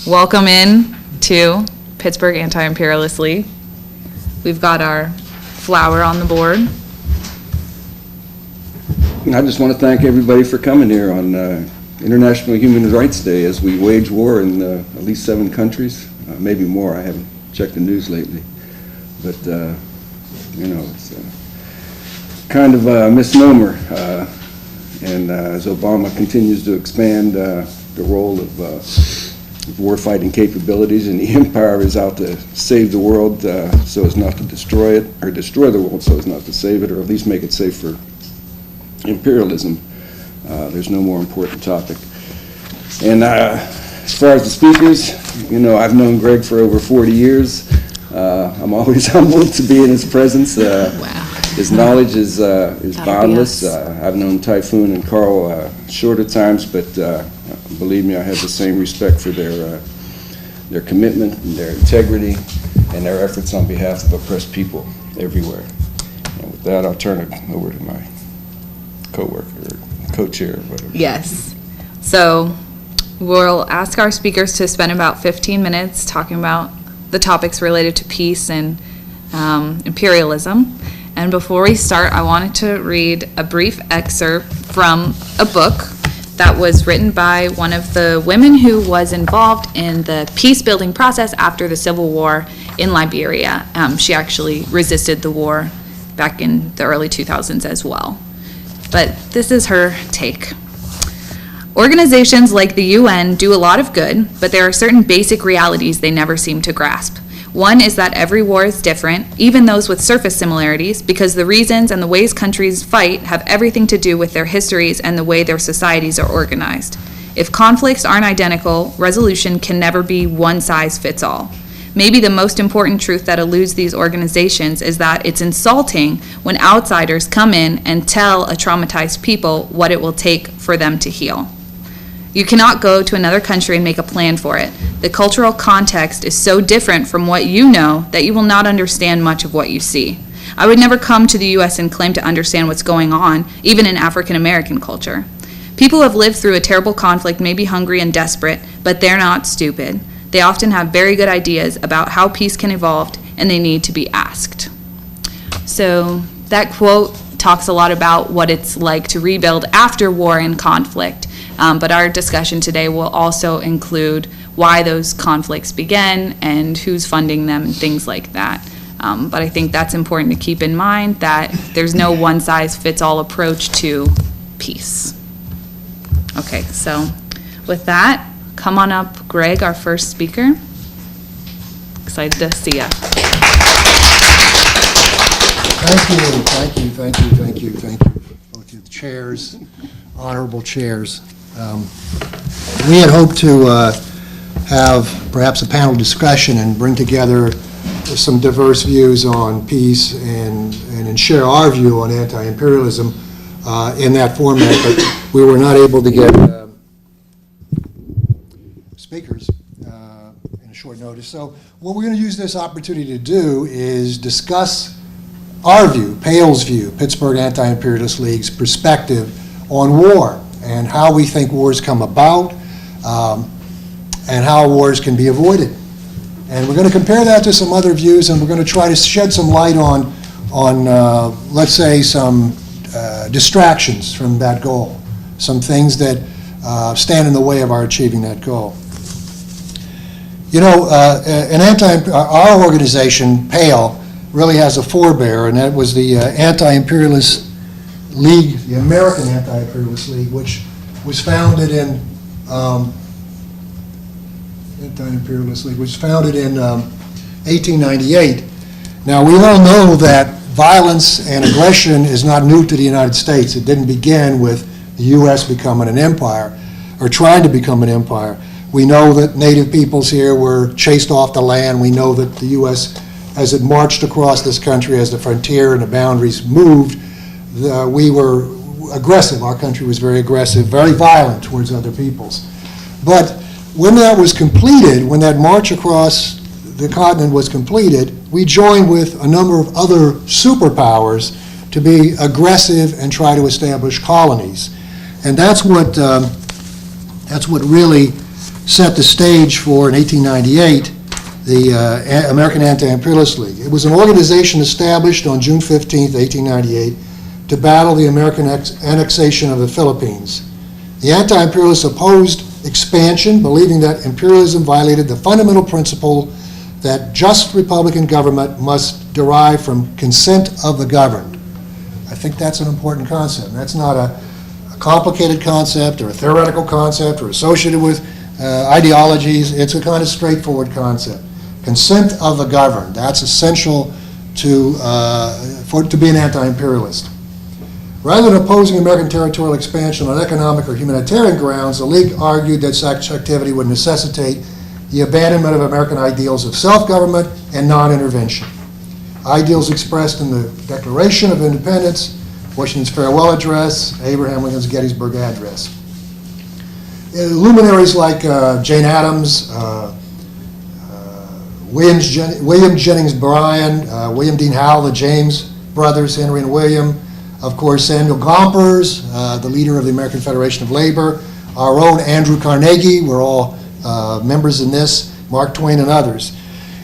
welcome in to Pittsburgh Anti-Imperialist League. We've got our flower on the board. I just want to thank everybody for coming here on International Human Rights Day as we wage war in at least 7 countries, maybe more. I haven't checked the news lately. But, it's kind of a misnomer. And as Obama continues to expand the role of war-fighting capabilities, and the empire is out to save the world so as not to destroy it, or destroy the world so as not to save it, or at least make it safe for imperialism. There's no more important topic. And as far as the speakers, I've known Greg for over 40 years. I'm always humbled to be in his presence. Wow. His knowledge is boundless. I've known Typhoon and Carl shorter times, but believe me, I have the same respect for their commitment and their integrity and their efforts on behalf of oppressed people everywhere. And with that, I'll turn it over to my co-worker, or co-chair, or whatever. Yes. So we'll ask our speakers to spend about 15 minutes talking about the topics related to peace and imperialism. And before we start, I wanted to read a brief excerpt from a book that was written by one of the women who was involved in the peace-building process after the Civil War in Liberia. She actually resisted the war back in the early 2000s as well. But this is her take. Organizations like the UN do a lot of good, but there are certain basic realities they never seem to grasp. One is that every war is different, even those with surface similarities, because the reasons and the ways countries fight have everything to do with their histories and the way their societies are organized. If conflicts aren't identical, resolution can never be one size fits all. Maybe the most important truth that eludes these organizations is that it's insulting when outsiders come in and tell a traumatized people what it will take for them to heal. You cannot go to another country and make a plan for it. The cultural context is so different from what you know that you will not understand much of what you see. I would never come to the U.S. and claim to understand what's going on, even in African American culture. People who have lived through a terrible conflict may be hungry and desperate, but they're not stupid. They often have very good ideas about how peace can evolve, and they need to be asked. So that quote talks a lot about what it's like to rebuild after war and conflict. But our discussion today will also include why those conflicts began and who's funding them and things like that. But I think that's important to keep in mind, that there's no one-size-fits-all approach to peace. Okay, so with that, come on up, Greg, our first speaker. Excited to see you. Thank you, both you chairs, honorable chairs. We had hoped to have perhaps a panel discussion and bring together some diverse views on peace and share our view on anti-imperialism in that format, but we were not able to get speakers in a short notice. So what we're going to use this opportunity to do is discuss our view, PAIL's view, Pittsburgh Anti-Imperialist League's perspective on war, and how we think wars come about, and how wars can be avoided. And we're going to compare that to some other views, and we're going to try to shed some light on let's say, some distractions from that goal, some things that stand in the way of our achieving that goal. Our organization, PAIL, really has a forebear, and that was the Anti-Imperialist League, the American Anti-Imperialist League, which was founded in 1898. Now, we all know that violence and aggression is not new to the United States. It didn't begin with the U.S. becoming an empire, or trying to become an empire. We know that native peoples here were chased off the land. We know that the U.S., as it marched across this country, as the frontier and the boundaries moved, we were aggressive. Our country was very aggressive, very violent towards other peoples. But when that was completed, when that march across the continent was completed, we joined with a number of other superpowers to be aggressive and try to establish colonies. And that's what really set the stage for, in 1898, the American Anti-Imperialist League. It was an organization established on June 15, 1898, to battle the American annexation of the Philippines. The anti-imperialists opposed expansion, believing that imperialism violated the fundamental principle that just republican government must derive from consent of the governed. I think that's an important concept. That's not a complicated concept or a theoretical concept or associated with ideologies. It's a kind of straightforward concept. Consent of the governed. That's essential to be an anti-imperialist. Rather than opposing American territorial expansion on economic or humanitarian grounds, the League argued that such activity would necessitate the abandonment of American ideals of self-government and non-intervention. Ideals expressed in the Declaration of Independence, Washington's Farewell Address, Abraham Lincoln's Gettysburg Address. Luminaries like Jane Addams, William Jennings Bryan, William Dean Howell, the James brothers, Henry and William, of course, Samuel Gompers, the leader of the American Federation of Labor, our own Andrew Carnegie, we're all members in this, Mark Twain and others.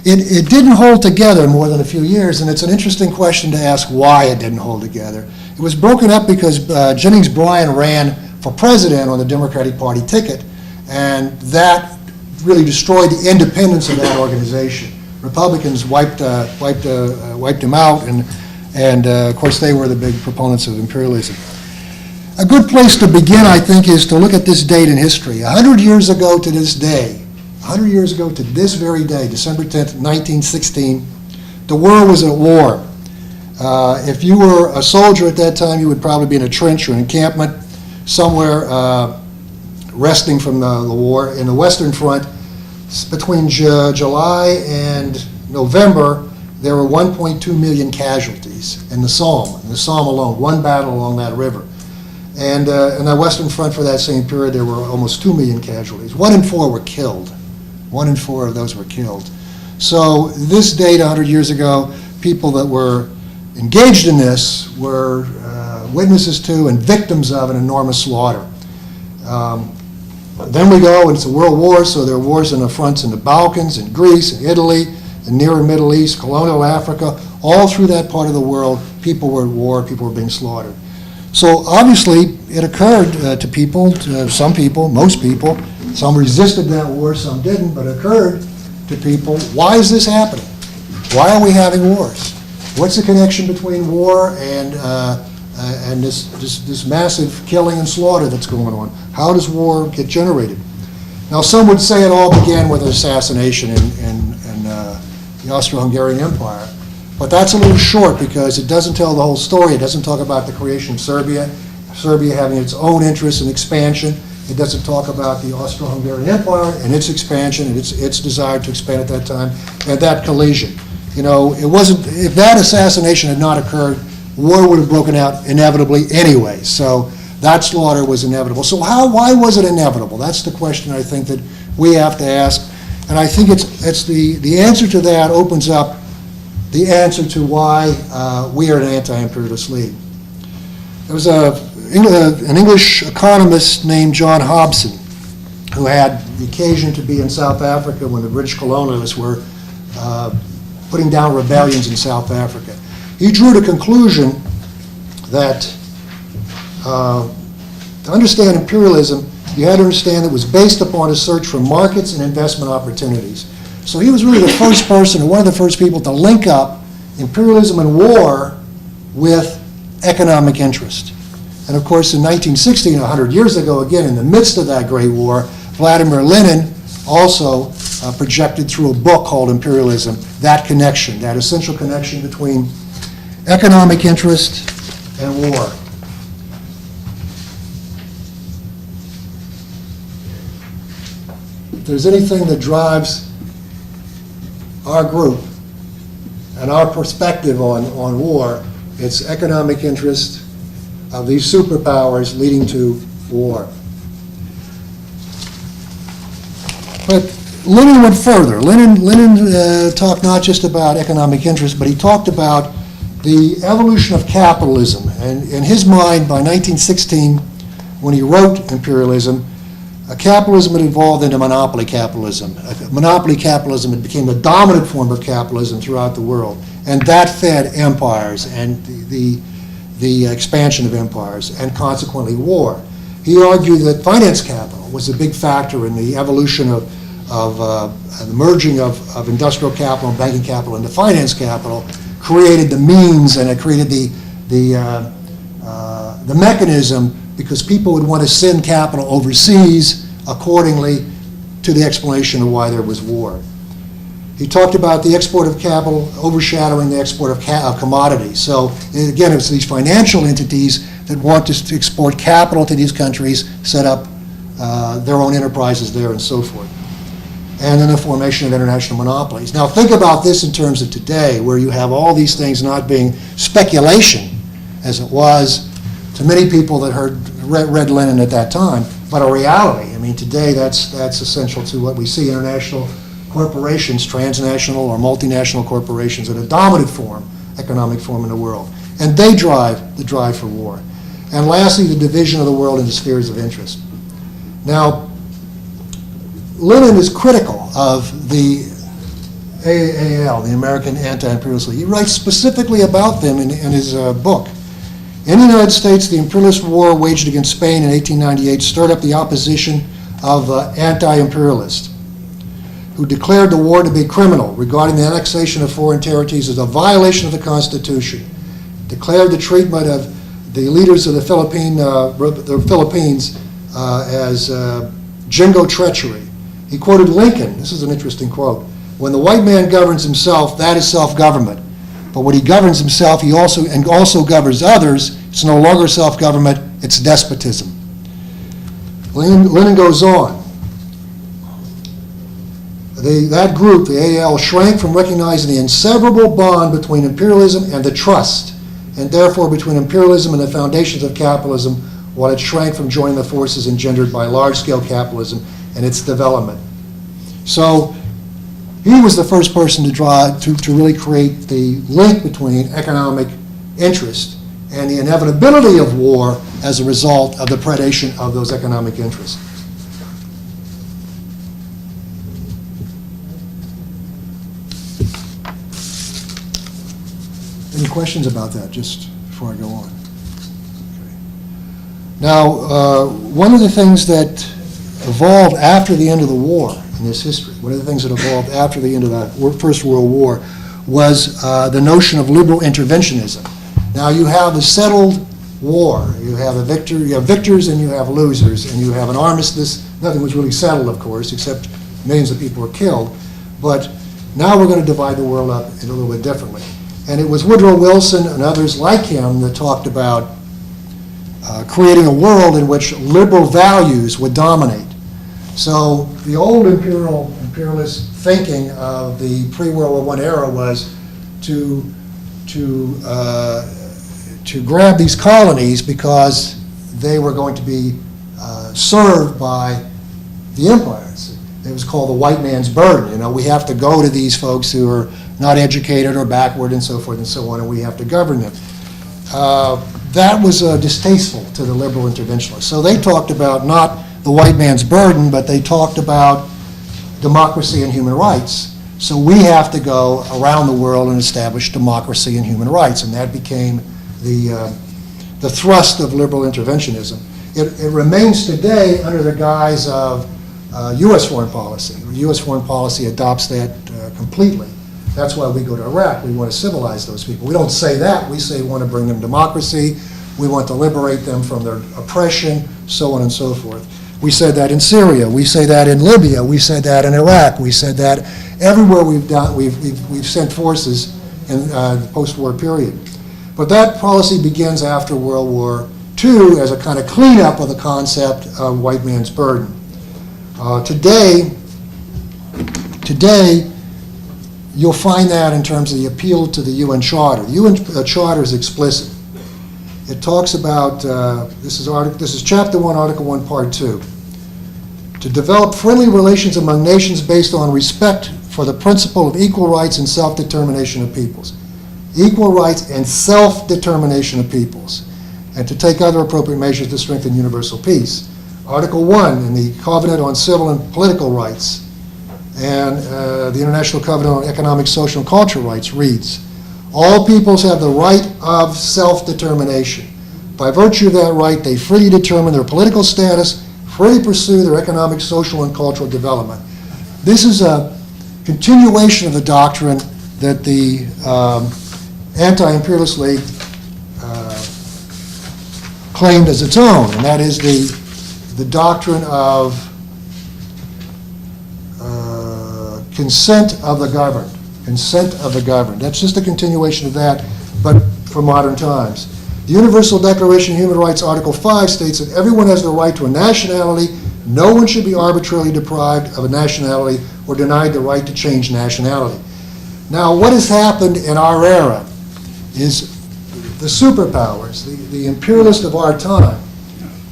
It didn't hold together more than a few years, and it's an interesting question to ask why it didn't hold together. It was broken up because Jennings Bryan ran for president on the Democratic Party ticket, and that really destroyed the independence of that organization. Republicans wiped him out, and of course they were the big proponents of imperialism. A good place to begin, I think, is to look at this date in history. 100 years ago to this day, 100 years ago to this very day, December 10th, 1916, the world was at war. If you were a soldier at that time, you would probably be in a trench or an encampment somewhere resting from the war. In the Western Front, between July and November, there were 1.2 million casualties in the Somme alone, one battle along that river. And in the Western Front for that same period, there were almost 2 million casualties. 1 in 4 were killed. 1 in 4 of those were killed. So this date, 100 years ago, people that were engaged in this were witnesses to and victims of an enormous slaughter. Then we go into World War, so there are wars in the fronts in the Balkans, in Greece, in Italy, the nearer Middle East, colonial Africa, all through that part of the world, people were at war, people were being slaughtered. So obviously, it occurred to people, to some people, most people. Some resisted that war, some didn't, but it occurred to people, why is this happening? Why are we having wars? What's the connection between war and this massive killing and slaughter that's going on? How does war get generated? Now, some would say it all began with an assassination in the Austro-Hungarian Empire. But that's a little short because it doesn't tell the whole story. It doesn't talk about the creation of Serbia, Serbia having its own interests in expansion. It doesn't talk about the Austro-Hungarian Empire and its expansion and its desire to expand at that time, and that collision. You know, it wasn't, if that assassination had not occurred, war would have broken out inevitably anyway. So that slaughter was inevitable. So why was it inevitable? That's the question I think that we have to ask. And I think it's the answer to that opens up the answer to why we are an anti-imperialist league. There was an English economist named John Hobson who had the occasion to be in South Africa when the British colonialists were putting down rebellions in South Africa. He drew the conclusion that to understand imperialism, you had to understand that it was based upon a search for markets and investment opportunities. So he was really the first person, or one of the first people, to link up imperialism and war with economic interest. And of course, in 1916, 100 years ago, again, in the midst of that great war, Vladimir Lenin also projected through a book called Imperialism that connection, that essential connection between economic interest and war. If there's anything that drives our group and our perspective on war, it's economic interest of these superpowers leading to war. But Lenin went further. Lenin talked not just about economic interest, but he talked about the evolution of capitalism. And in his mind, by 1916, when he wrote Imperialism, a capitalism had evolved into monopoly capitalism. Monopoly capitalism, it became the dominant form of capitalism throughout the world, and that fed empires and the expansion of empires, and consequently war. He argued that finance capital was a big factor in the evolution of the merging of industrial capital and banking capital into finance capital, created the means, and it created the mechanism, because people would want to send capital overseas accordingly to the explanation of why there was war. He talked about the export of capital overshadowing the export of commodities. So again, it's these financial entities that want to export capital to these countries, set up their own enterprises there and so forth. And then the formation of international monopolies. Now think about this in terms of today, where you have all these things not being speculation, as it was to many people that read Lenin at that time, but a reality. I mean, today that's essential to what we see. International corporations, transnational or multinational corporations, in a dominant form, economic form in the world. And they drive the drive for war. And lastly, the division of the world into spheres of interest. Now, Lenin is critical of the AAL, the American Anti-Imperialist League. He writes specifically about them in his book. In the United States, the imperialist war waged against Spain in 1898 stirred up the opposition of anti-imperialists, who declared the war to be criminal, regarding the annexation of foreign territories as a violation of the Constitution, declared the treatment of the leaders of the Philippines as jingo treachery. He quoted Lincoln. This is an interesting quote. When the white man governs himself, that is self-government. But when he governs himself, he also governs others. It's no longer self-government, it's despotism. Lenin goes on. That group, the AL, shrank from recognizing the inseparable bond between imperialism and the trust, and therefore between imperialism and the foundations of capitalism, while it shrank from joining the forces engendered by large-scale capitalism and its development. So he was the first person to really create the link between economic interest and the inevitability of war as a result of the predation of those economic interests. Any questions about that, just before I go on? Okay. Now, one of the things that evolved after the end of the war in this history, one of the things that evolved after the end of the First World War was the notion of liberal interventionism. Now, you have a settled war. You have victors and you have losers, and you have an armistice. Nothing was really settled, of course, except millions of people were killed. But now we're going to divide the world up a little bit differently. And it was Woodrow Wilson and others like him that talked about creating a world in which liberal values would dominate. So the old imperialist thinking of the pre-World War I era was to grab these colonies because they were going to be served by the empires. It was called the white man's burden. You know, we have to go to these folks who are not educated or backward and so forth and so on, and we have to govern them. That was distasteful to the liberal interventionists. So they talked about not the white man's burden, but they talked about democracy and human rights. So we have to go around the world and establish democracy and human rights, and that became the thrust of liberal interventionism. It remains today under the guise of U.S. foreign policy. U.S. foreign policy adopts that completely. That's why we go to Iraq. We want to civilize those people. We don't say that. We say we want to bring them democracy. We want to liberate them from their oppression, so on and so forth. We said that in Syria. We say that in Libya. We said that in Iraq. We said that everywhere we've sent forces in the post-war period. But that policy begins after World War II as a kind of cleanup of the concept of white man's burden. Today, you'll find that in terms of the appeal to the UN Charter. The UN Charter is explicit. It talks about, this is Chapter 1, Article 1, Part 2. To develop friendly relations among nations based on respect for the principle of equal rights and self-determination of peoples. Equal rights and self-determination of peoples. And to take other appropriate measures to strengthen universal peace. Article 1 in the Covenant on Civil and Political Rights and the International Covenant on Economic, Social, and Cultural Rights reads, all peoples have the right of self-determination. By virtue of that right, they freely determine their political status, freely pursue their economic, social, and cultural development. This is a continuation of the doctrine that the Anti-Imperialist League claimed as its own, and that is the doctrine of consent of the governed. Consent of the governed. That's just a continuation of that, but for modern times. The Universal Declaration of Human Rights, Article 5, states that everyone has the right to a nationality. No one should be arbitrarily deprived of a nationality or denied the right to change nationality. Now, what has happened in our era is the superpowers, the imperialists of our time,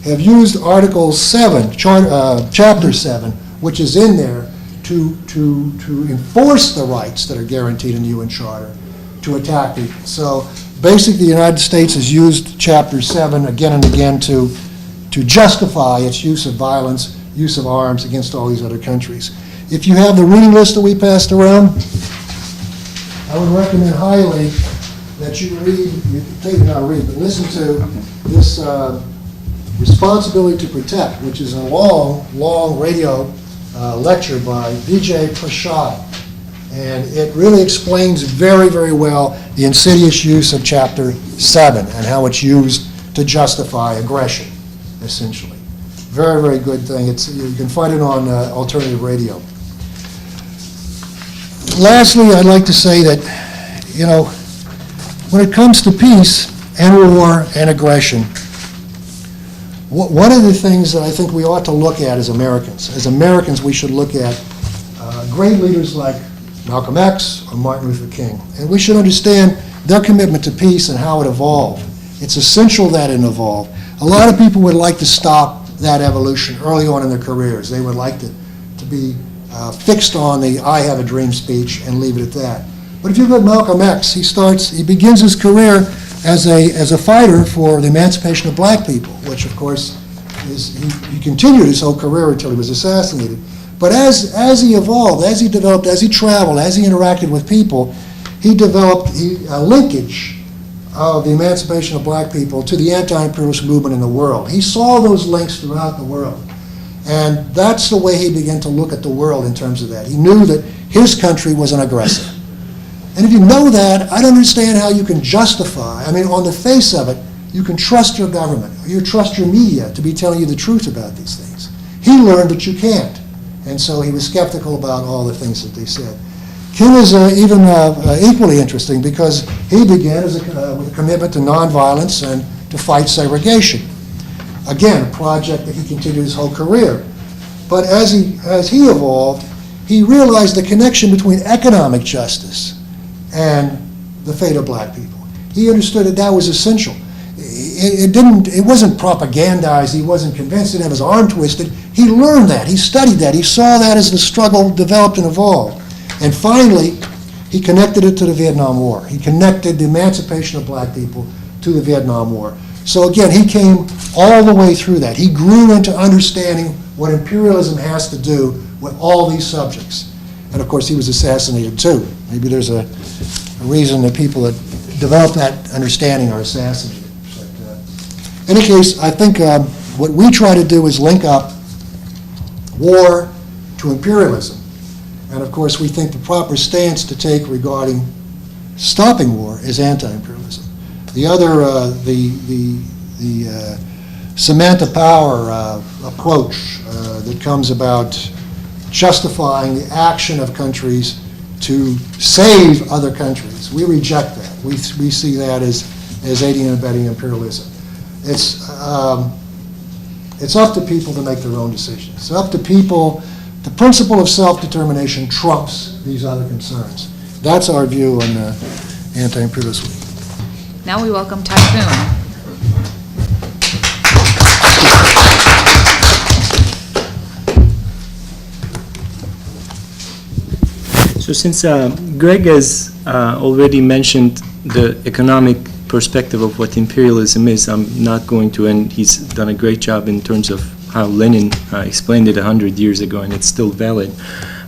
have used Article 7, Chapter 7, which is in there, to enforce the rights that are guaranteed in the UN Charter, to attack people. So basically, the United States has used Chapter 7 again and again to justify its use of violence, use of arms against all these other countries. If you have the reading list that we passed around, I would recommend highly that you read, not read, but listen to this Responsibility to Protect, which is a long radio lecture by Vijay Prashad. And it really explains very, very well the insidious use of Chapter 7 and how it's used to justify aggression, essentially. Very, very good thing. You can find it on alternative radio. Lastly, I'd like to say that, when it comes to peace and war and aggression, one of the things that I think we ought to look at as Americans, we should look at great leaders like Malcolm X or Martin Luther King. And we should understand their commitment to peace and how it evolved. It's essential that it evolved. A lot of people would like to stop that evolution early on in their careers. They would like to be fixed on the I have a dream speech and leave it at that. But if you look at Malcolm X, he begins his career as a fighter for the emancipation of black people, which of course he continued his whole career until he was assassinated. But as he evolved, as he developed, as he traveled, as he interacted with people, he developed a linkage of the emancipation of black people to the anti-imperialist movement in the world. He saw those links throughout the world. And that's the way he began to look at the world in terms of that. He knew that his country was an aggressor. And if you know that, I don't understand how you can justify, on the face of it, you can trust your government, or you trust your media to be telling you the truth about these things. He learned that you can't. And so he was skeptical about all the things that they said. King is even equally interesting because he began with a commitment to nonviolence and to fight segregation. Again, a project that he continued his whole career. But as he evolved, he realized the connection between economic justice and the fate of black people. He understood that was essential. It wasn't propagandized. He wasn't convinced. He didn't have his arm twisted. He learned that. He studied that. He saw that as the struggle developed and evolved. And finally, he connected it to the Vietnam War. He connected the emancipation of black people to the Vietnam War. So again, he came all the way through that. He grew into understanding what imperialism has to do with all these subjects. And of course, he was assassinated too. Maybe there's a reason that people that develop that understanding are assassinated. But, in any case, I think what we try to do is link up war to imperialism. And of course, we think the proper stance to take regarding stopping war is anti-imperialism. The other, the Samantha Power approach that comes about justifying the action of countries to save other countries, we reject that. We see that as aiding and abetting imperialism. It's up to people to make their own decisions. It's up to people. The principle of self-determination trumps these other concerns. That's our view on the Anti-Imperialist League. Now we welcome Typhoon. So since Greg has already mentioned the economic perspective of what imperialism is, I'm not going to, and he's done a great job in terms of how Lenin explained it 100 years ago, and it's still valid.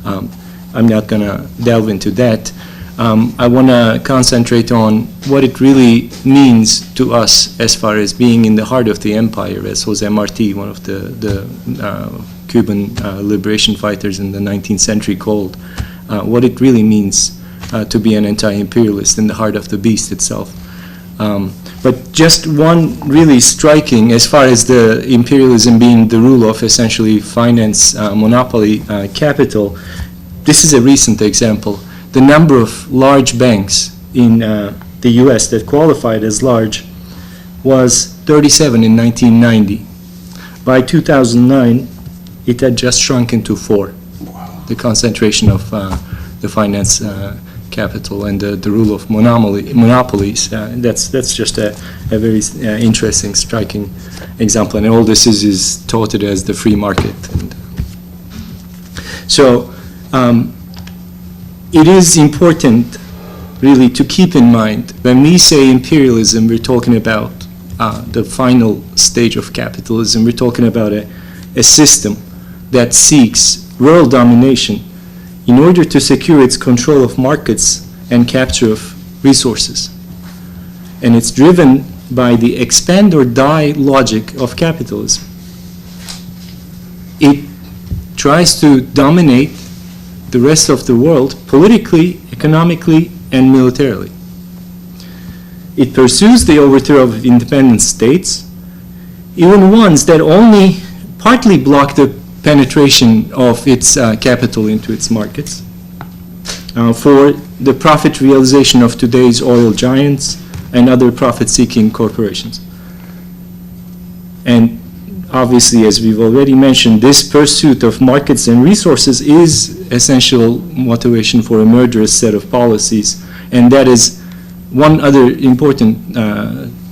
I'm not going to delve into that. I want to concentrate on what it really means to us as far as being in the heart of the empire, as Jose Marti, one of the Cuban liberation fighters in the 19th century, called, what it really means to be an anti-imperialist in the heart of the beast itself. But just one really striking, as far as the imperialism being the rule of essentially finance, monopoly, capital, this is a recent example. The number of large banks in the US that qualified as large was 37 in 1990. By 2009, it had just shrunken to 4. Wow. The concentration of the finance capital and the rule of monopolies. That's just a very interesting, striking example. And all this is touted as the free market. And so it is important, really, to keep in mind when we say imperialism, we're talking about the final stage of capitalism. We're talking about a system that seeks world domination in order to secure its control of markets and capture of resources. And it's driven by the expand or die logic of capitalism. It tries to dominate the rest of the world politically, economically, and militarily. It pursues the overthrow of independent states, even ones that only partly block the penetration of its capital into its markets, for the profit realization of today's oil giants and other profit-seeking corporations. And obviously, as we've already mentioned, this pursuit of markets and resources is essential motivation for a murderous set of policies. And that is one other important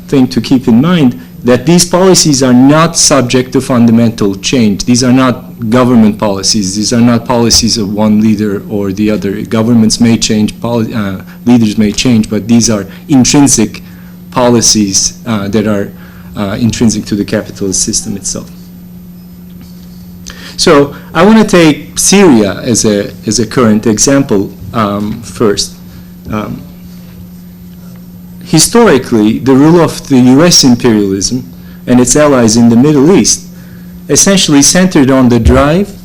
thing to keep in mind, that these policies are not subject to fundamental change. These are not government policies. These are not policies of one leader or the other. Governments may change, leaders may change, but these are intrinsic policies that are intrinsic to the capitalist system itself. So I want to take Syria as a current example first. Historically, the rule of the US imperialism and its allies in the Middle East essentially centered on the drive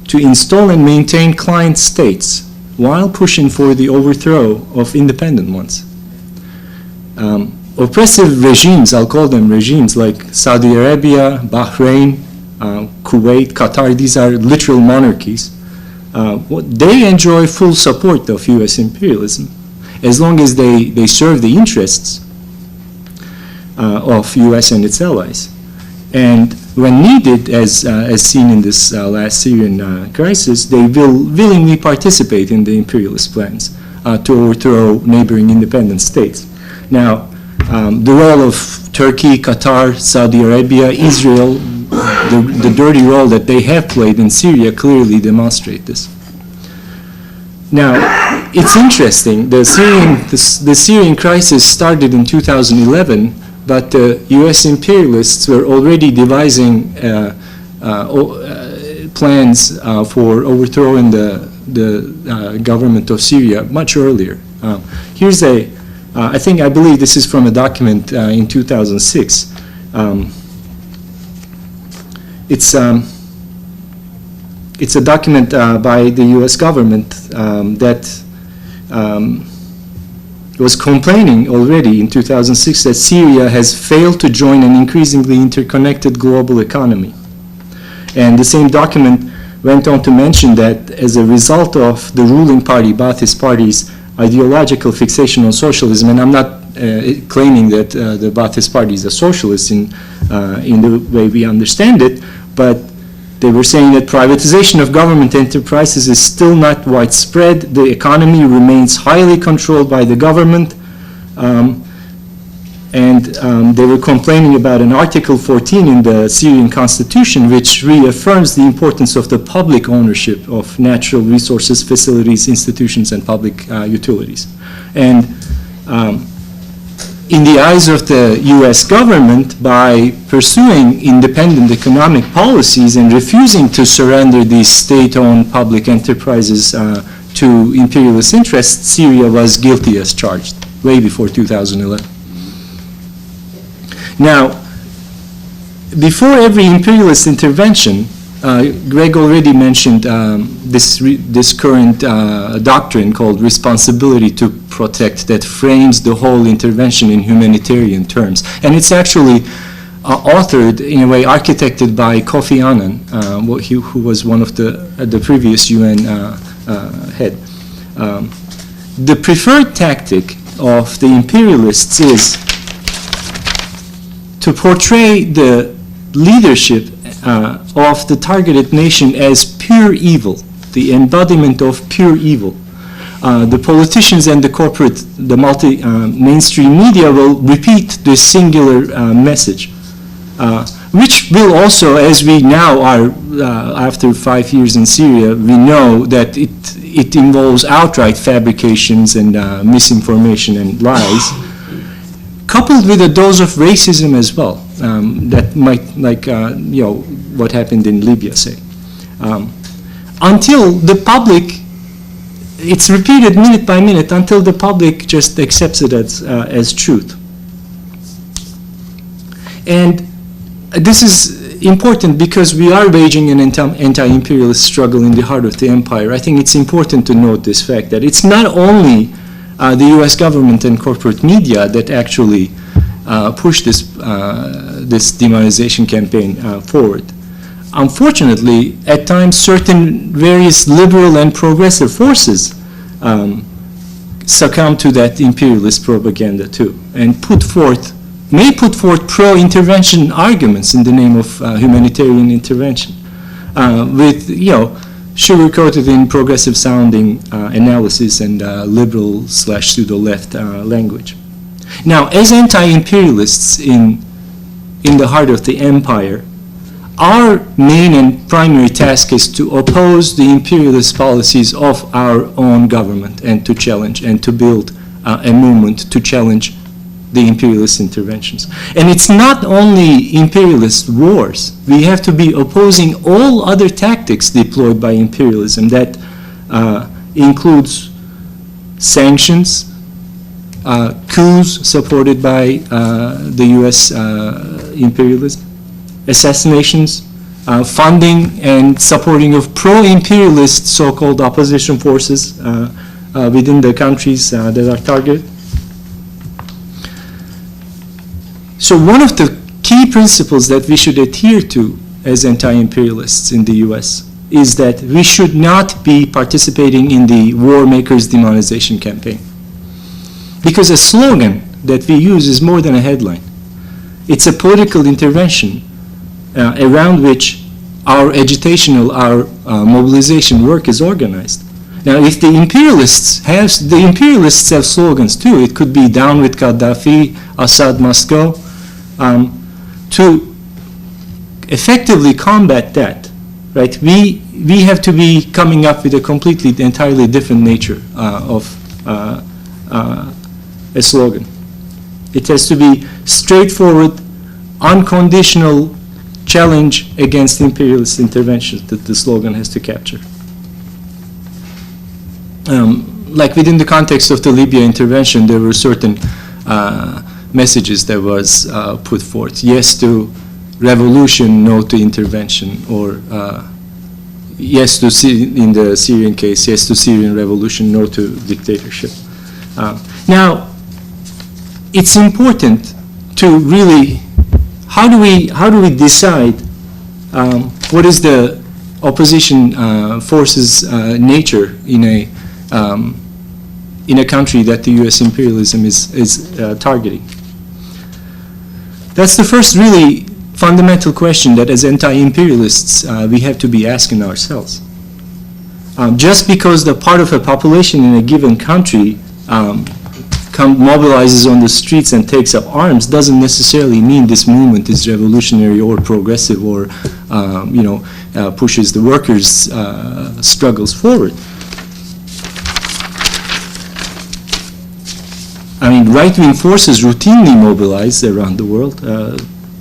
to install and maintain client states while pushing for the overthrow of independent ones. Oppressive regimes, I'll call them regimes, like Saudi Arabia, Bahrain, Kuwait, Qatar, these are literal monarchies. They enjoy full support of US imperialism, as long as they serve the interests of US and its allies. And when needed, as seen in this last Syrian crisis, they will willingly participate in the imperialist plans to overthrow neighboring independent states. Now, the role of Turkey, Qatar, Saudi Arabia, Israel, the dirty role that they have played in Syria clearly demonstrate this. Now, it's interesting, the Syrian crisis started in 2011, but the US imperialists were already devising plans for overthrowing the government of Syria much earlier. Here's I believe this is from a document in 2006. It's a document by the US government that was complaining already in 2006 that Syria has failed to join an increasingly interconnected global economy. And the same document went on to mention that as a result of the ruling party, Ba'athist Party's ideological fixation on socialism, and I'm not claiming that the Ba'athist Party is a socialist in the way we understand it, but they were saying that privatization of government enterprises is still not widespread. The economy remains highly controlled by the government. And they were complaining about an Article 14 in the Syrian constitution, which reaffirms the importance of the public ownership of natural resources, facilities, institutions, and public utilities. And in the eyes of the US government, by pursuing independent economic policies and refusing to surrender these state-owned public enterprises to imperialist interests, Syria was guilty as charged, way before 2011. Now, before every imperialist intervention, Greg already mentioned this current doctrine called responsibility to protect that frames the whole intervention in humanitarian terms. And it's actually authored, in a way, architected by Kofi Annan, who was one of the previous UN head. The preferred tactic of the imperialists is to portray the leadership of the targeted nation as pure evil, the embodiment of pure evil. The politicians and the corporate, the mainstream media will repeat this singular message, which will also, as we now are, after 5 years in Syria, we know that it involves outright fabrications and misinformation and lies, coupled with a dose of racism as well, that might, like, what happened in Libya, say. Until the public, it's repeated minute by minute, until the public just accepts it as truth. And this is important because we are waging an anti-imperialist struggle in the heart of the empire. I think it's important to note this fact that it's not only the US government and corporate media that actually push this demonization campaign forward. Unfortunately, at times, certain various liberal and progressive forces succumb to that imperialist propaganda too, and may put forth pro-intervention arguments in the name of humanitarian intervention, with sugar-coated in progressive-sounding analysis and liberal/pseudo-left language. Now, as anti-imperialists in the heart of the empire, our main and primary task is to oppose the imperialist policies of our own government and to challenge and to build a movement to challenge the imperialist interventions. And it's not only imperialist wars. We have to be opposing all other tactics deployed by imperialism that includes sanctions, coups supported by the US imperialism, assassinations, funding and supporting of pro-imperialist so-called opposition forces within the countries that are targeted. So one of the key principles that we should adhere to as anti-imperialists in the US is that we should not be participating in the war makers demonization campaign. Because a slogan that we use is more than a headline. It's a political intervention around which our agitational, our mobilization work is organized. Now, if the imperialists have slogans too. It could be down with Gaddafi, Assad must go. To effectively combat that, right? We have to be coming up with a entirely different nature of a slogan. It has to be straightforward, unconditional challenge against imperialist interventions that the slogan has to capture. Like within the context of the Libya intervention, there were certain messages that was put forth. Yes to revolution, no to intervention, or yes to, in the Syrian case, yes to Syrian revolution, no to dictatorship. Now, it's important to really, how do we decide what is the opposition forces nature in a country that the U.S. imperialism is targeting? That's the first really fundamental question that as anti-imperialists we have to be asking ourselves. Just because the part of a population in a given country mobilizes on the streets and takes up arms doesn't necessarily mean this movement is revolutionary or progressive or pushes the workers' struggles forward. right-wing forces routinely mobilized around the world.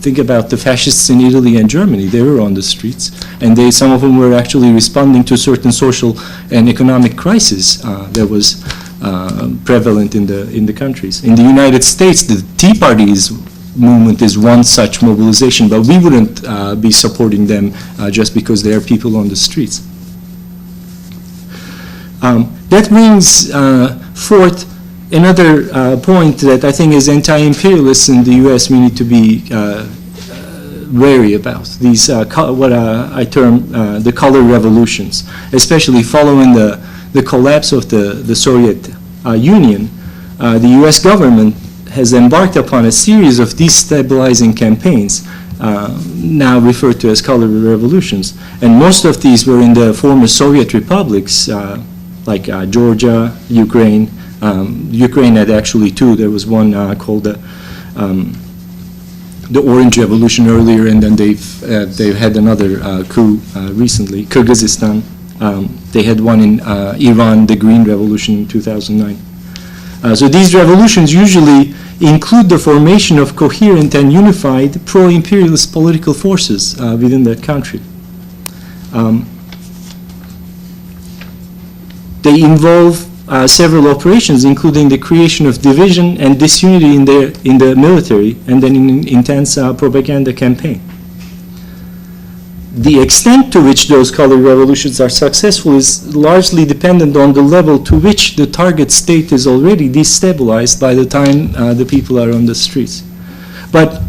Think about the fascists in Italy and Germany. They were on the streets, and some of them were actually responding to certain social and economic crisis that was prevalent in the countries. In the United States, the Tea Party's movement is one such mobilization, but we wouldn't be supporting them just because they are people on the streets. That brings forth another point that I think as anti-imperialists in the U.S. we need to be wary about. These, what I term the color revolutions, especially following the collapse of the Soviet Union. The U.S. government has embarked upon a series of destabilizing campaigns, now referred to as color revolutions. And most of these were in the former Soviet republics, like Georgia, Ukraine. Ukraine had actually two. There was one called the Orange Revolution earlier, and then they've had another coup recently. Kyrgyzstan. They had one in Iran, the Green Revolution in 2009. So these revolutions usually include the formation of coherent and unified pro-imperialist political forces within that country. They involve several operations, including the creation of division and disunity in the military, and then in intense propaganda campaign. The extent to which those color revolutions are successful is largely dependent on the level to which the target state is already destabilized by the time the people are on the streets. But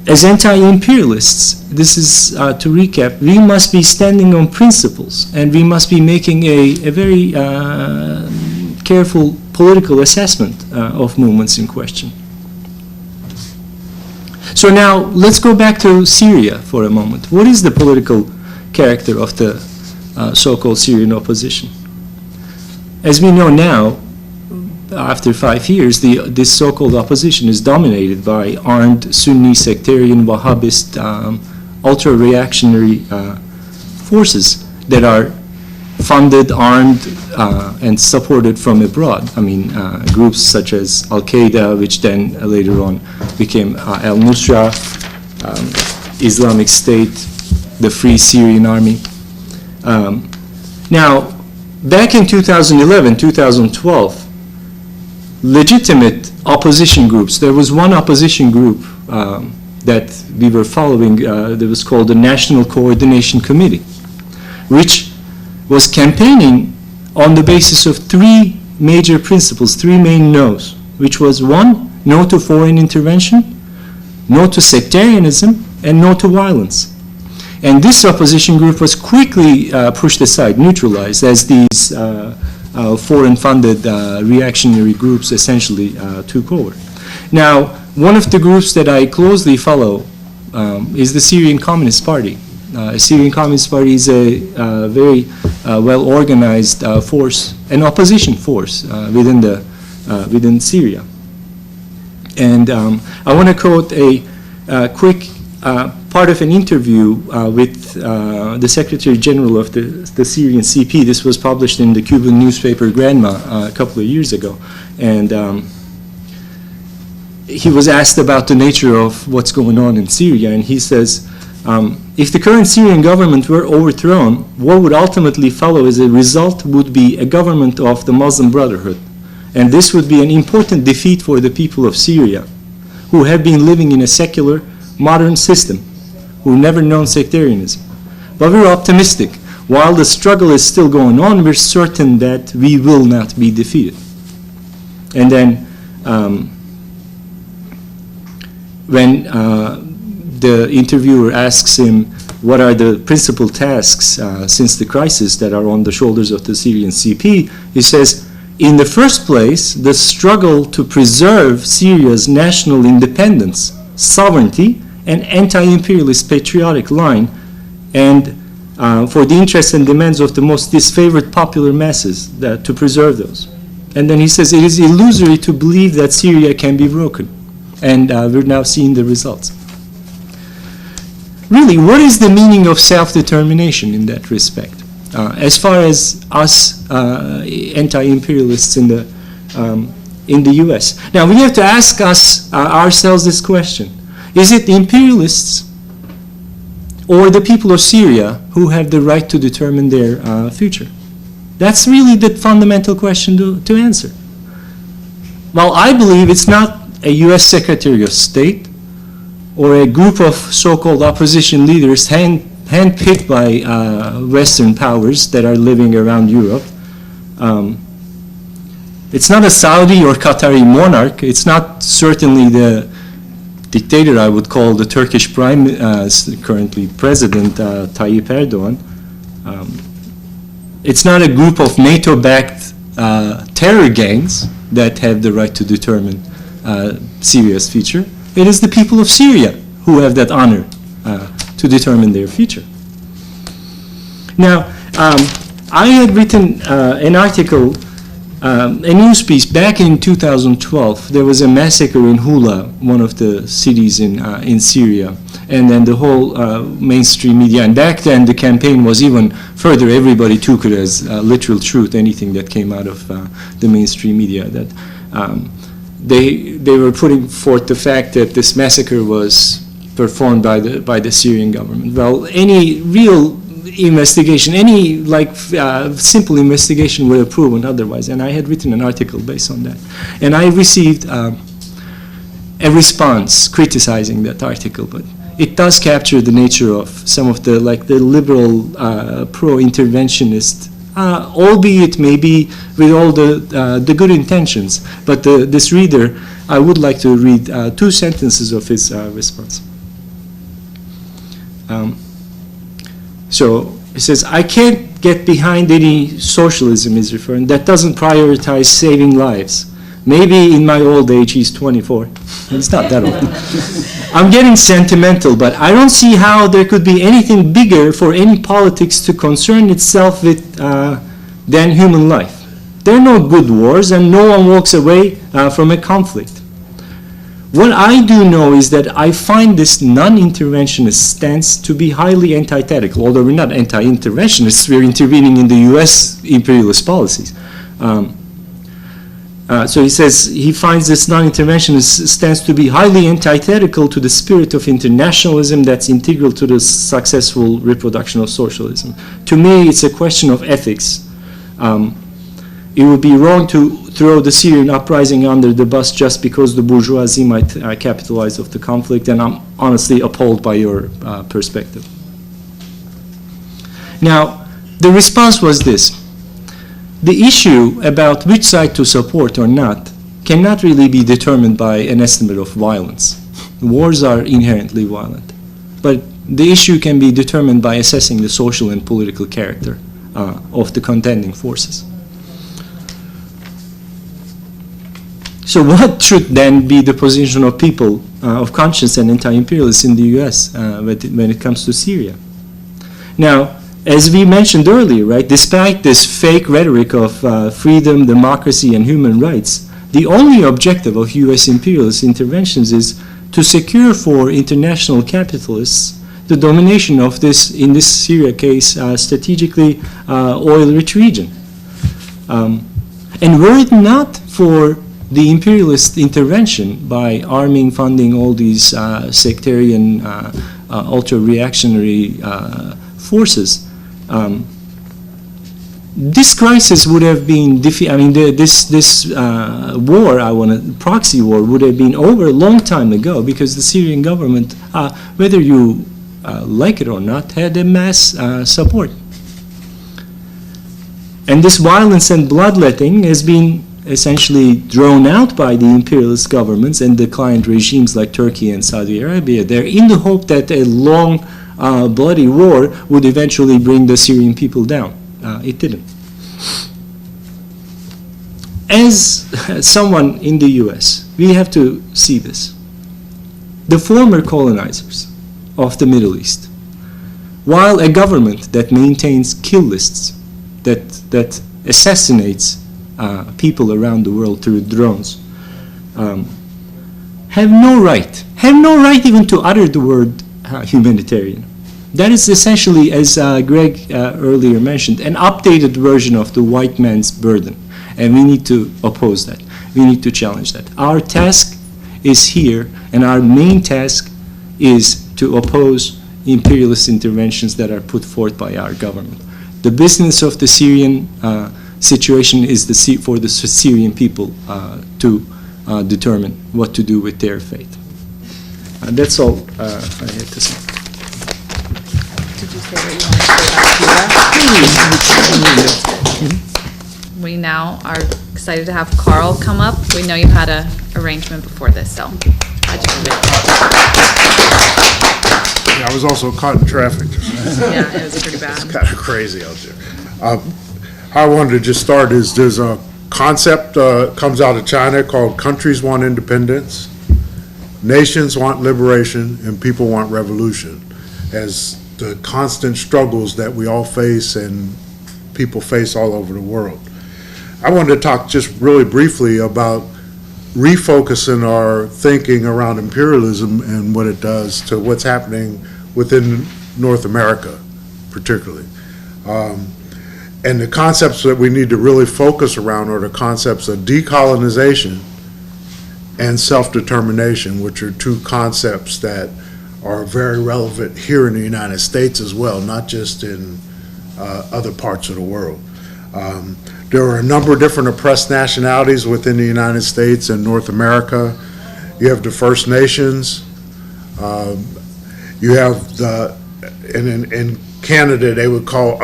as anti-imperialists, this is to recap, we must be standing on principles, and we must be making a very careful political assessment of movements in question. So now let's go back to Syria for a moment. What is the political character of the so-called Syrian opposition? As we know now, after 5 years, this so-called opposition is dominated by armed Sunni sectarian Wahhabist ultra-reactionary forces that are funded, armed, and supported from abroad. I mean, groups such as Al-Qaeda, which then later on became Al-Nusra, Islamic State, the Free Syrian Army. Now, back in 2011, 2012, legitimate opposition groups, there was one opposition group that we were following that was called the National Coordination Committee, which was campaigning on the basis of three major principles, three main no's, which was one, no to foreign intervention, no to sectarianism, and no to violence. And this opposition group was quickly pushed aside, neutralized, as these foreign-funded reactionary groups essentially took over. Now, one of the groups that I closely follow is the Syrian Communist Party. Syrian Communist Party is a very well-organized force, an opposition force within Syria. And I want to quote a quick part of an interview with the Secretary General of the Syrian CP. This was published in the Cuban newspaper Granma a couple of years ago. And he was asked about the nature of what's going on in Syria, and he says, if the current Syrian government were overthrown, what would ultimately follow as a result would be a government of the Muslim Brotherhood. And this would be an important defeat for the people of Syria, who have been living in a secular, modern system, who have never known sectarianism. But we're optimistic. While the struggle is still going on, we're certain that we will not be defeated. And then when the interviewer asks him what are the principal tasks since the crisis that are on the shoulders of the Syrian CP, he says, in the first place, the struggle to preserve Syria's national independence, sovereignty, and anti-imperialist patriotic line, and for the interests and demands of the most disfavored popular masses, to preserve those. And then he says, it is illusory to believe that Syria can be broken. And we're now seeing the results. Really, what is the meaning of self-determination in that respect? As far as us anti-imperialists in the in the US. Now we have to ask ourselves this question. Is it the imperialists or the people of Syria who have the right to determine their future? That's really the fundamental question to answer. Well, I believe it's not a US Secretary of State or a group of so-called opposition leaders handpicked by Western powers that are living around Europe. It's not a Saudi or Qatari monarch. It's not certainly the dictator I would call the Turkish currently President Tayyip Erdogan. It's not a group of NATO-backed terror gangs that have the right to determine Syria's future. It is the people of Syria who have that honor to determine their future. Now, I had written an article, a news piece back in 2012. There was a massacre in Hula, one of the cities in Syria, and then the whole mainstream media. And back then, the campaign was even further. Everybody took it as literal truth. Anything that came out of the mainstream media, that they were putting forth the fact that this massacre was performed by the Syrian government. Well, any real investigation, any simple investigation would have proven otherwise. And I had written an article based on that. And I received a response criticizing that article, but it does capture the nature of some of the liberal pro-interventionist, albeit maybe with all the good intentions. But this reader, I would like to read 2 sentences of his response. So he says, I can't get behind any socialism, he's referring, that doesn't prioritize saving lives. Maybe in my old age, he's 24. It's not that old. I'm getting sentimental, but I don't see how there could be anything bigger for any politics to concern itself with than human life. There are no good wars, and no one walks away from a conflict. What I do know is that I find this non-interventionist stance to be highly antithetical, although we're not anti-interventionists, we're intervening in the US imperialist policies. So he says he finds this non-interventionist stance to be highly antithetical to the spirit of internationalism that's integral to the successful reproduction of socialism. To me, it's a question of ethics. It would be wrong to throw the Syrian uprising under the bus just because the bourgeoisie might capitalize off the conflict, and I'm honestly appalled by your perspective. Now, the response was this. The issue about which side to support or not cannot really be determined by an estimate of violence. Wars are inherently violent. But the issue can be determined by assessing the social and political character of the contending forces. So what should then be the position of people of conscience and anti-imperialists in the US when it comes to Syria? Now, as we mentioned earlier, right, despite this fake rhetoric of freedom, democracy, and human rights, the only objective of US imperialist interventions is to secure for international capitalists the domination of this, in this Syria case, strategically oil-rich region. And were it not for the imperialist intervention by arming, funding all these sectarian, ultra-reactionary forces, this crisis would have been this war, proxy war, would have been over a long time ago, because the Syrian government, whether you like it or not, had a mass support. And this violence and bloodletting has been essentially drawn out by the imperialist governments and the client regimes like Turkey and Saudi Arabia there, in the hope that a long, bloody war would eventually bring the Syrian people down. It didn't. As someone in the US, we have to see this. The former colonizers of the Middle East, while a government that maintains kill lists, that assassinates people around the world through drones, have no right even to utter the word humanitarian. That is essentially, as Greg earlier mentioned, an updated version of the white man's burden, and we need to oppose that. we need to challenge that. Our task is here, and our main task is to oppose imperialist interventions that are put forth by our government. The business of the Syrian situation is for the Syrian people to determine what to do with their fate. That's all I had to say. Did you say what you wanted to say about Cuba? We now are excited to have Carl come up. We know you had an arrangement before this, so glad you could. Yeah, I was also caught in traffic. Yeah, it was pretty bad. It's kind of crazy out there. How I wanted to just start is there's a concept comes out of China called countries want independence, nations want liberation, and people want revolution, as the constant struggles that we all face and people face all over the world. I wanted to talk just really briefly about refocusing our thinking around imperialism and what it does to what's happening within North America, particularly. And the concepts that we need to really focus around are the concepts of decolonization and self-determination, which are two concepts that are very relevant here in the United States as well, not just in other parts of the world. There are a number of different oppressed nationalities within the United States and North America. You have the First Nations. You have in Canada, they would call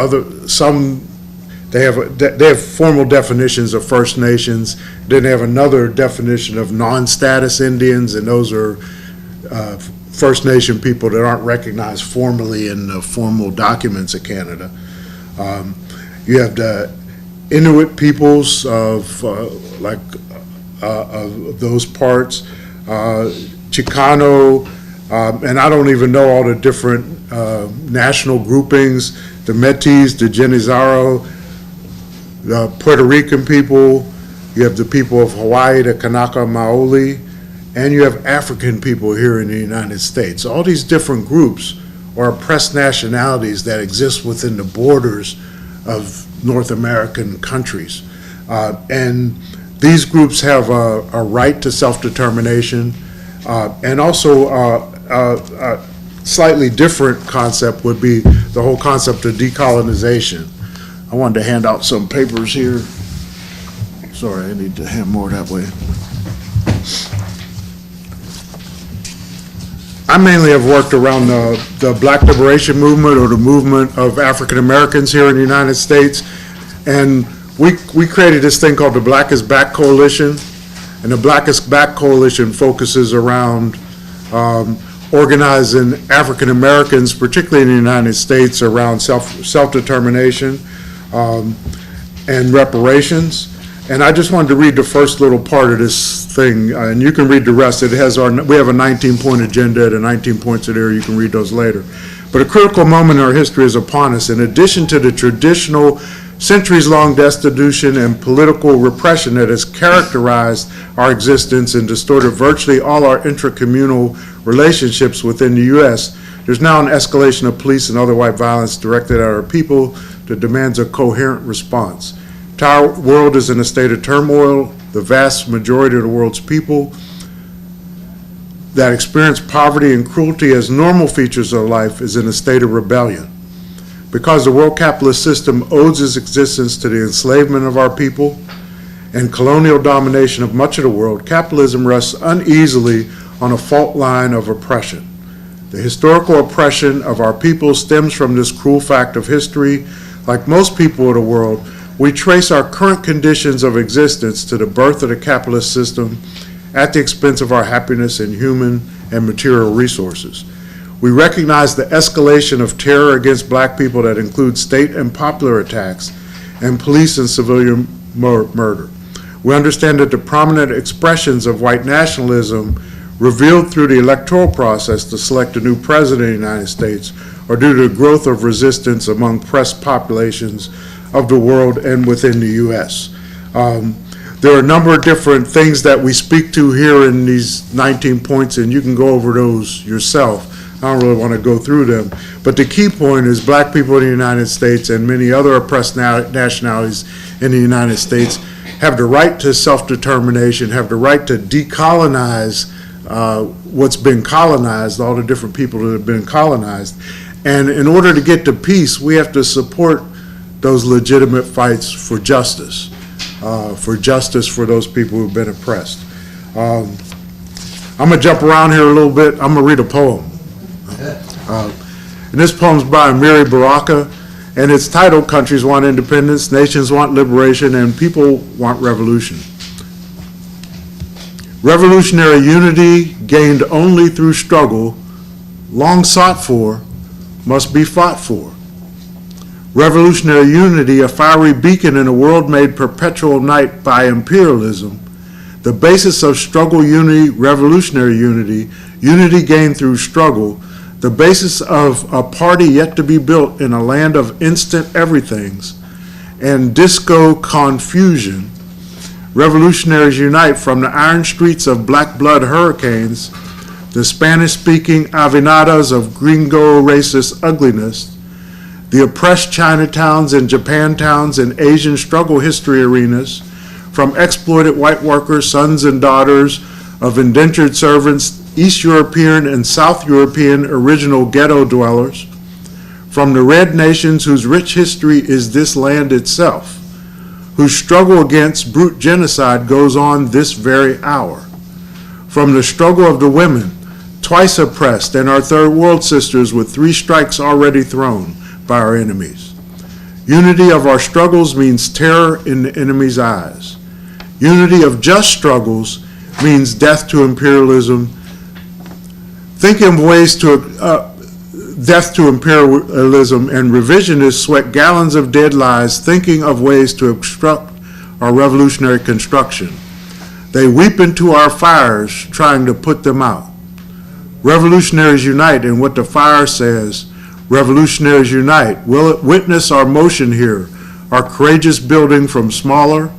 they have formal definitions of First Nations. Then they have another definition of non-status Indians, and those are First Nation people that aren't recognized formally in the formal documents of Canada. You have the Inuit peoples of those parts, Chicano, and I don't even know all the different national groupings, the Métis, the Genízaro, the Puerto Rican people, you have the people of Hawaii, the Kanaka Maoli, and you have African people here in the United States. All these different groups are oppressed nationalities that exist within the borders of North American countries. And these groups have a right to self-determination, and also a slightly different concept would be the whole concept of decolonization. I wanted to hand out some papers here. Sorry, I need to hand more that way. I mainly have worked around the Black Liberation Movement, or the movement of African Americans here in the United States. And we created this thing called the Black is Back Coalition. And the Black is Back Coalition focuses around organizing African Americans, particularly in the United States, around self-determination and reparations. And I just wanted to read the first little part of this thing, and you can read the rest. We have a 19-point agenda, the 19 points are there, you can read those later. But a critical moment in our history is upon us. In addition to the traditional centuries-long destitution and political repression that has characterized our existence and distorted virtually all our intracommunal relationships within the U.S., there's now an escalation of police and other white violence directed at our people that demands a coherent response. The entire world is in a state of turmoil. The vast majority of the world's people that experience poverty and cruelty as normal features of life is in a state of rebellion. Because the world capitalist system owes its existence to the enslavement of our people and colonial domination of much of the world, capitalism rests uneasily on a fault line of oppression. The historical oppression of our people stems from this cruel fact of history. Like most people of the world, we trace our current conditions of existence to the birth of the capitalist system at the expense of our happiness and human and material resources. We recognize the escalation of terror against black people that includes state and popular attacks and police and civilian murder. We understand that the prominent expressions of white nationalism revealed through the electoral process to select a new president of the United States are due to the growth of resistance among oppressed populations of the world and within the U.S. There are a number of different things that we speak to here in these 19 points, and you can go over those yourself. I don't really want to go through them. But the key point is black people in the United States and many other oppressed nationalities in the United States have the right to self-determination, have the right to decolonize what's been colonized, all the different people that have been colonized. And in order to get to peace, we have to support those legitimate fights for justice for those people who've been oppressed. I'm going to jump around here a little bit. I'm going to read a poem. And this poem's by Amiri Baraka, and it's titled Countries Want Independence, Nations Want Liberation, and People Want Revolution. Revolutionary unity gained only through struggle, long sought for, must be fought for. Revolutionary unity, a fiery beacon in a world made perpetual night by imperialism, the basis of struggle unity, revolutionary unity, unity gained through struggle, the basis of a party yet to be built in a land of instant everythings, and disco confusion. Revolutionaries unite from the iron streets of black blood hurricanes, the Spanish-speaking avenidas of gringo racist ugliness, the oppressed Chinatowns and Japantowns and Asian struggle history arenas, from exploited white workers, sons and daughters of indentured servants, East European and South European original ghetto dwellers, from the red nations whose rich history is this land itself, whose struggle against brute genocide goes on this very hour, from the struggle of the women, twice oppressed, and our third world sisters with 3 strikes already thrown by our enemies. Unity of our struggles means terror in the enemy's eyes. Unity of just struggles means death to imperialism. Thinking of ways to death to imperialism, and revisionists sweat gallons of dead lies thinking of ways to obstruct our revolutionary construction. They weep into our fires trying to put them out. Revolutionaries unite in what the fire says. Revolutionaries unite. Will it witness our motion here, our courageous building from smaller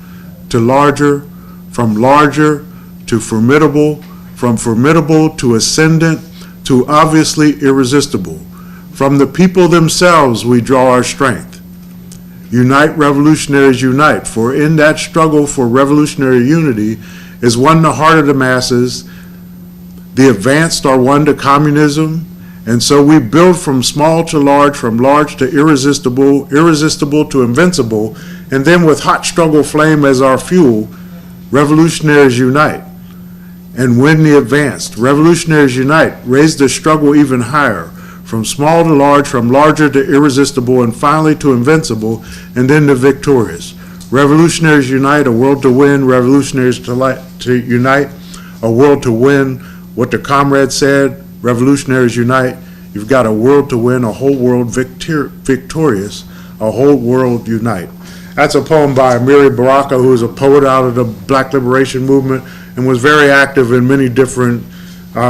to larger, from larger to formidable, from formidable to ascendant, to obviously irresistible. From the people themselves we draw our strength. Unite, revolutionaries, unite, for in that struggle for revolutionary unity is won the heart of the masses. The advanced are won to communism, and so we build from small to large, from large to irresistible, irresistible to invincible, and then with hot struggle flame as our fuel, revolutionaries unite and win the advanced. Revolutionaries unite, raise the struggle even higher, from small to large, from larger to irresistible, and finally to invincible, and then to victorious. Revolutionaries unite, a world to win. Revolutionaries to unite, a world to win. What the comrade said, revolutionaries unite, you've got a world to win, a whole world victorious, a whole world unite. That's a poem by Amiri Baraka, who is a poet out of the Black Liberation Movement and was very active in many different,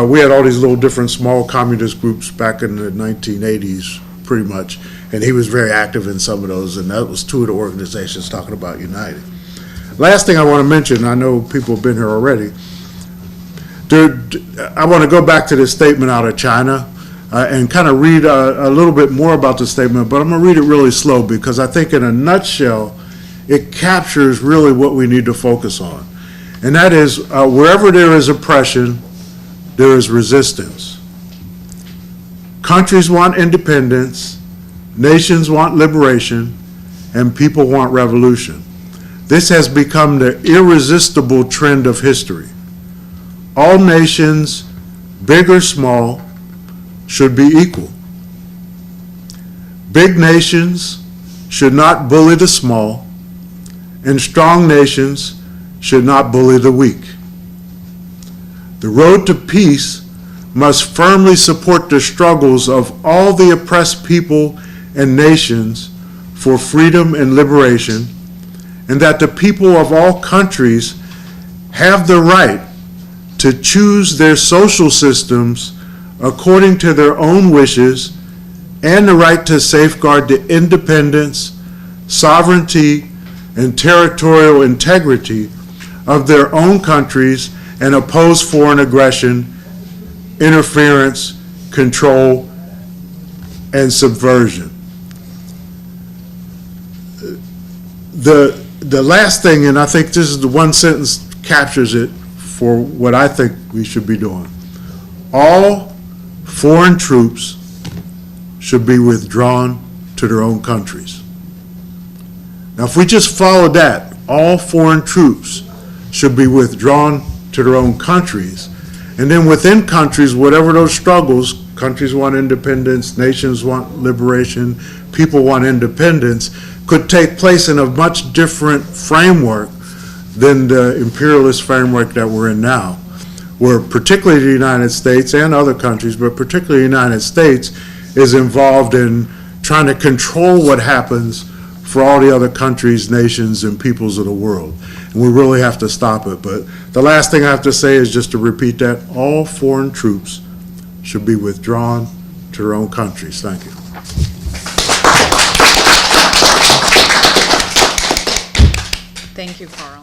we had all these little different small communist groups back in the 1980s, pretty much, and he was very active in some of those, and that was 2 of the organizations talking about uniting. Last thing I want to mention, I know people have been here already, I want to go back to this statement out of China and kind of read a little bit more about the statement, but I'm going to read it really slow because I think in a nutshell, it captures really what we need to focus on. And that is, wherever there is oppression, there is resistance. Countries want independence, nations want liberation, and people want revolution. This has become the irresistible trend of history. All nations, big or small, should be equal. Big nations should not bully the small, and strong nations should not bully the weak. The road to peace must firmly support the struggles of all the oppressed people and nations for freedom and liberation, and that the people of all countries have the right to choose their social systems according to their own wishes, and the right to safeguard the independence, sovereignty, and territorial integrity of their own countries and oppose foreign aggression, interference, control, and subversion. the last thing, and I think this is the one sentence captures it for what I think we should be doing. All foreign troops should be withdrawn to their own countries. Now, if we just follow that, all foreign troops should be withdrawn to their own countries, and then within countries, whatever those struggles, countries want independence, nations want liberation, people want independence, could take place in a much different framework than the imperialist framework that we're in now, where particularly the United States and other countries, but particularly the United States, is involved in trying to control what happens for all the other countries, nations, and peoples of the world. And we really have to stop it. But the last thing I have to say is just to repeat that all foreign troops should be withdrawn to their own countries. Thank you. Thank you, Carl.